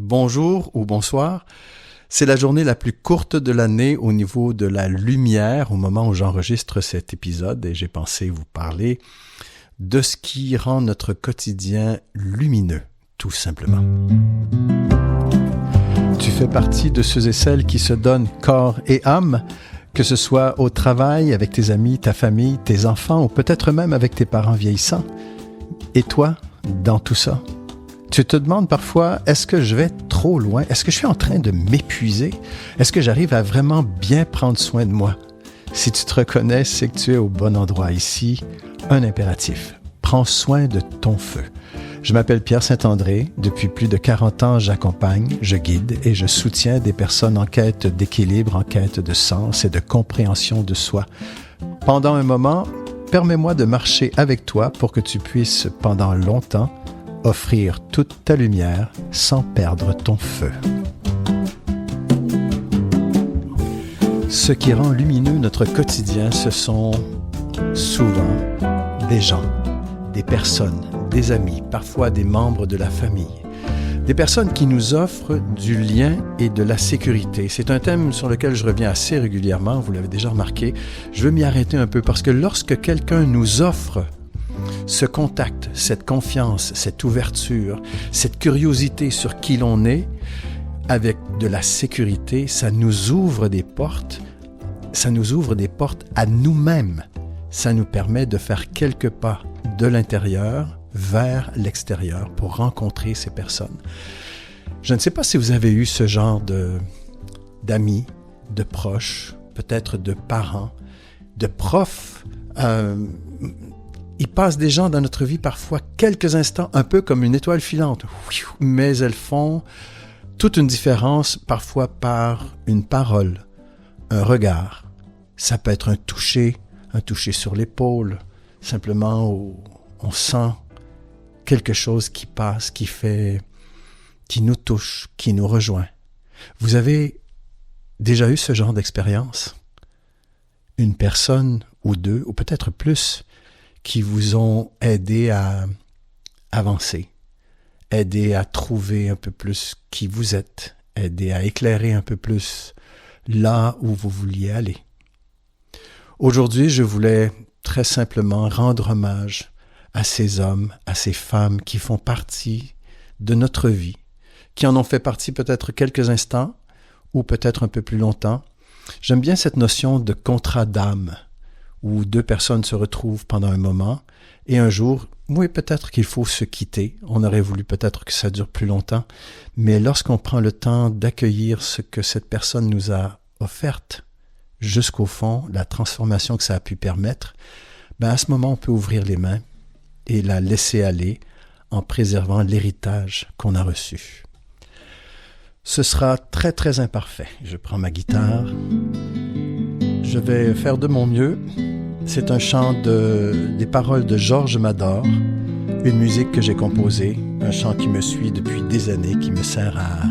bonjour ou bonsoir. C'est la journée la plus courte de l'année au niveau de la lumière au moment où j'enregistre cet épisode et j'ai pensé vous parler de ce qui rend notre quotidien lumineux, tout simplement. Tu fais partie de ceux et celles qui se donnent corps et âme, que ce soit au travail, avec tes amis, ta famille, tes enfants ou peut-être même avec tes parents vieillissants. Et toi, dans tout ça? Tu te demandes parfois, est-ce que je vais trop loin? Est-ce que je suis en train de m'épuiser? Est-ce que j'arrive à vraiment bien prendre soin de moi? Si tu te reconnais, c'est que tu es au bon endroit ici. Un impératif. Prends soin de ton feu. Je m'appelle Pierre Saint-André. Depuis plus de 40 ans, j'accompagne, je guide et je soutiens des personnes en quête d'équilibre, en quête de sens et de compréhension de soi. Pendant un moment, permets-moi de marcher avec toi pour que tu puisses, pendant longtemps, offrir toute ta lumière sans perdre ton feu. Ce qui rend lumineux notre quotidien, ce sont souvent des gens, des personnes, des amis, parfois des membres de la famille. Des personnes qui nous offrent du lien et de la sécurité. C'est un thème sur lequel je reviens assez régulièrement, vous l'avez déjà remarqué. Je veux m'y arrêter un peu parce que lorsque quelqu'un nous offre ce contact, cette confiance, cette ouverture, cette curiosité sur qui l'on est, avec de la sécurité, ça nous ouvre des portes à nous-mêmes. Ça nous permet de faire quelques pas de l'intérieur vers l'extérieur pour rencontrer ces personnes. Je ne sais pas si vous avez eu ce genre d'amis, de proches, peut-être de parents, de profs. Il passe des gens dans notre vie parfois quelques instants, un peu comme une étoile filante, mais elles font toute une différence parfois par une parole, un regard. Ça peut être un toucher sur l'épaule, simplement où on sent quelque chose qui passe, qui nous touche, qui nous rejoint. Vous avez déjà eu ce genre d'expérience? Une personne ou deux, ou peut-être plus, qui vous ont aidé à avancer, aidé à trouver un peu plus qui vous êtes, aidé à éclairer un peu plus là où vous vouliez aller. Aujourd'hui, je voulais très simplement rendre hommage à ces hommes, à ces femmes qui font partie de notre vie, qui en ont fait partie peut-être quelques instants ou peut-être un peu plus longtemps. J'aime bien cette notion de contrat d'âme, où deux personnes se retrouvent pendant un moment et un jour, oui, peut-être qu'il faut se quitter. On aurait voulu peut-être que ça dure plus longtemps, mais lorsqu'on prend le temps d'accueillir ce que cette personne nous a offerte, jusqu'au fond, la transformation que ça a pu permettre, à ce moment, on peut ouvrir les mains et la laisser aller en préservant l'héritage qu'on a reçu. Ce sera très, très imparfait. Je prends ma guitare. Je vais faire de mon mieux. C'est un chant des paroles de Georges Mador, une musique que j'ai composée, un chant qui me suit depuis des années, qui me sert à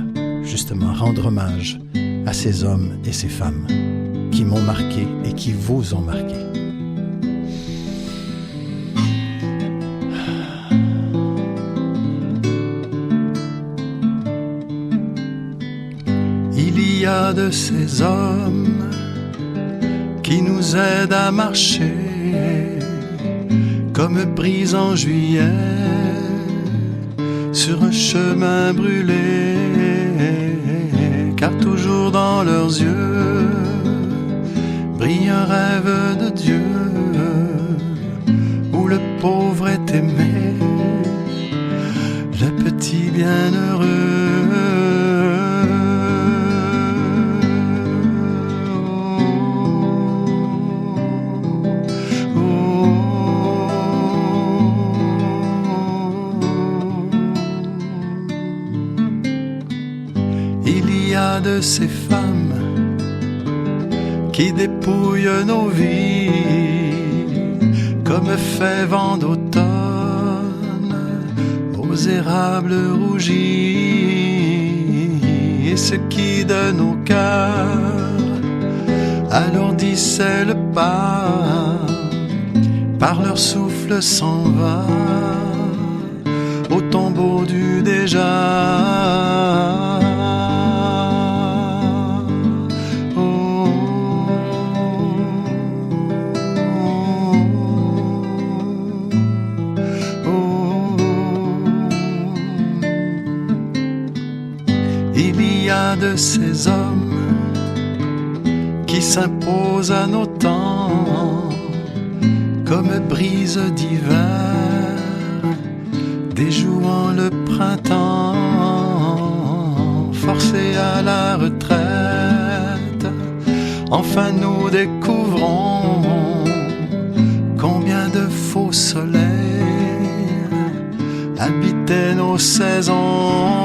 justement rendre hommage à ces hommes et ces femmes qui m'ont marqué et qui vous ont marqué. Il y a de ces hommes qui nous aident à marcher comme brise en juillet sur un chemin brûlé, car toujours dans leurs yeux brille un rêve de Dieu où le pauvre est aimé, le petit bienheureux. De ces femmes qui dépouillent nos vies comme fèves d'automne aux érables rougis, et ce qui de nos cœurs alourdissait le pas, par leur souffle s'en va au tombeau du déjà. Il y a de ces hommes qui s'imposent à nos temps comme brise d'hiver, déjouant le printemps, forcés à la retraite. Enfin nous découvrons combien de faux soleils habitaient nos saisons.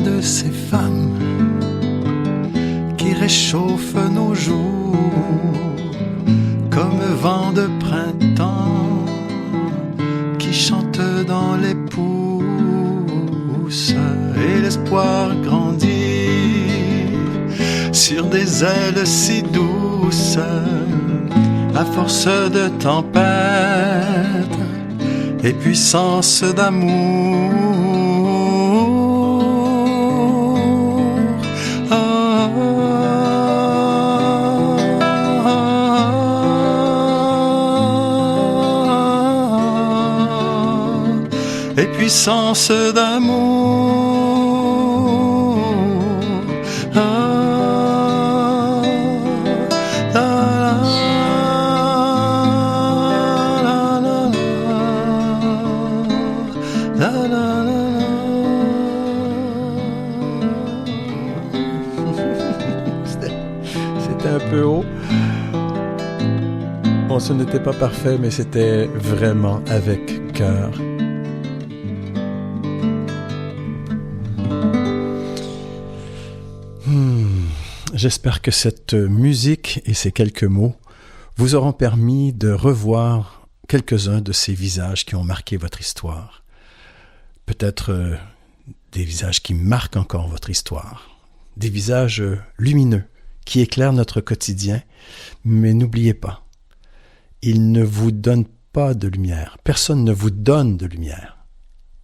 De ces femmes qui réchauffent nos jours comme vent de printemps qui chante dans les pousses, et l'espoir grandit sur des ailes si douces à force de tempête et puissance d'amour. Et puissance d'amour. C'était un peu haut. Bon, ce n'était pas parfait, mais c'était vraiment avec cœur. J'espère que cette musique et ces quelques mots vous auront permis de revoir quelques-uns de ces visages qui ont marqué votre histoire. Peut-être des visages qui marquent encore votre histoire. Des visages lumineux qui éclairent notre quotidien. Mais n'oubliez pas, ils ne vous donnent pas de lumière. Personne ne vous donne de lumière.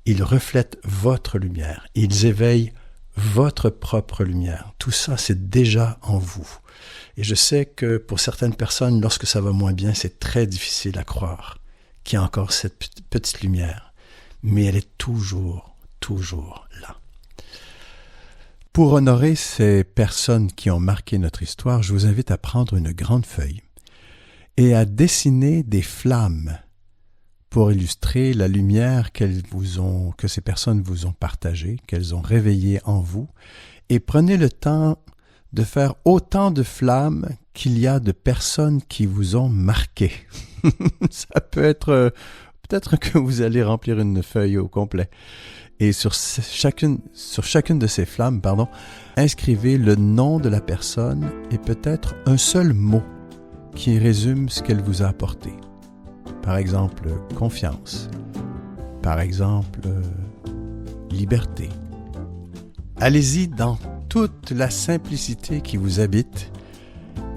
Ils reflètent votre lumière. Ils éveillent votre propre lumière. Tout ça, c'est déjà en vous. Et je sais que pour certaines personnes, lorsque ça va moins bien, c'est très difficile à croire qu'il y a encore cette petite lumière. Mais elle est toujours là. Pour honorer ces personnes qui ont marqué notre histoire, je vous invite à prendre une grande feuille et à dessiner des flammes pour illustrer la lumière que ces personnes vous ont partagée, qu'elles ont réveillée en vous, et prenez le temps de faire autant de flammes qu'il y a de personnes qui vous ont marqué. Ça peut être, peut-être que vous allez remplir une feuille au complet. Et sur chacune de ces flammes, inscrivez le nom de la personne et peut-être un seul mot qui résume ce qu'elle vous a apporté. Par exemple, confiance. Par exemple, liberté. Allez-y dans toute la simplicité qui vous habite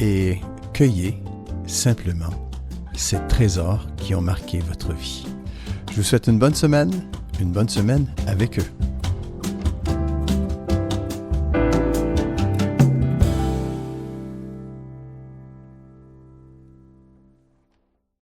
et cueillez simplement ces trésors qui ont marqué votre vie. Je vous souhaite une bonne semaine avec eux.